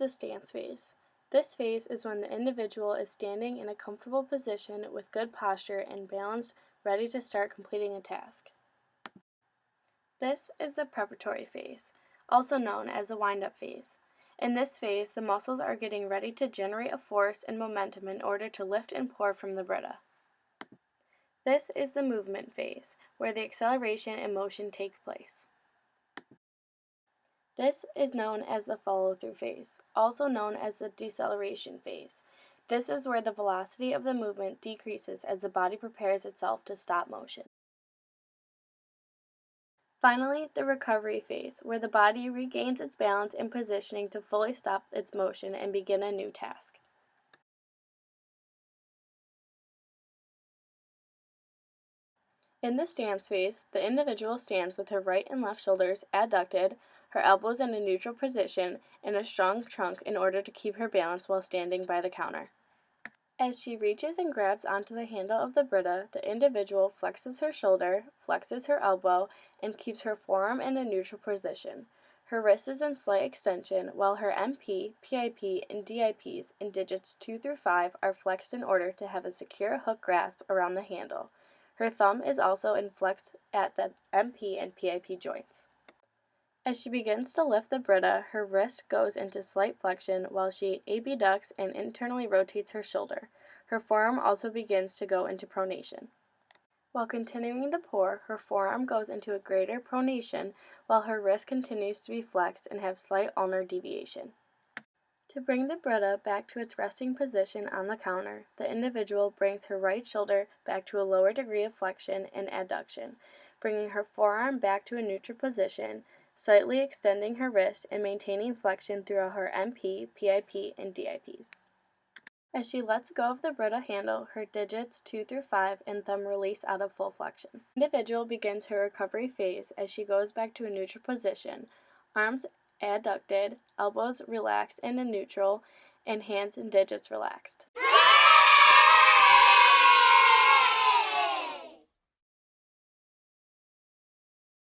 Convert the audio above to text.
the stance phase. This phase is when the individual is standing in a comfortable position with good posture and balance, ready to start completing a task. This is the preparatory phase, also known as the wind-up phase. In this phase, the muscles are getting ready to generate a force and momentum in order to lift and pour from the Brita. This is the movement phase, where the acceleration and motion take place. This is known as the follow-through phase, also known as the deceleration phase. This is where the velocity of the movement decreases as the body prepares itself to stop motion. Finally, the recovery phase, where the body regains its balance and positioning to fully stop its motion and begin a new task. In the stance phase, the individual stands with her right and left shoulders adducted, her elbows in a neutral position, and a strong trunk in order to keep her balance while standing by the counter. As she reaches and grabs onto the handle of the Brita, the individual flexes her shoulder, flexes her elbow, and keeps her forearm in a neutral position. Her wrist is in slight extension, while her MP, PIP, and DIPs in digits 2 through 5 are flexed in order to have a secure hook grasp around the handle. Her thumb is also in flex at the MP and PIP joints. As she begins to lift the Brita, her wrist goes into slight flexion while she abducts and internally rotates her shoulder. Her forearm also begins to go into pronation. While continuing to pour, her forearm goes into a greater pronation while her wrist continues to be flexed and have slight ulnar deviation. To bring the Brita back to its resting position on the counter, the individual brings her right shoulder back to a lower degree of flexion and adduction, bringing her forearm back to a neutral position, slightly extending her wrist and maintaining flexion throughout her MP, PIP, and DIPs. As she lets go of the Brita handle, her digits 2 through 5 and thumb release out of full flexion. The individual begins her recovery phase as she goes back to a neutral position, arms adducted, elbows relaxed and in neutral, and hands and digits relaxed.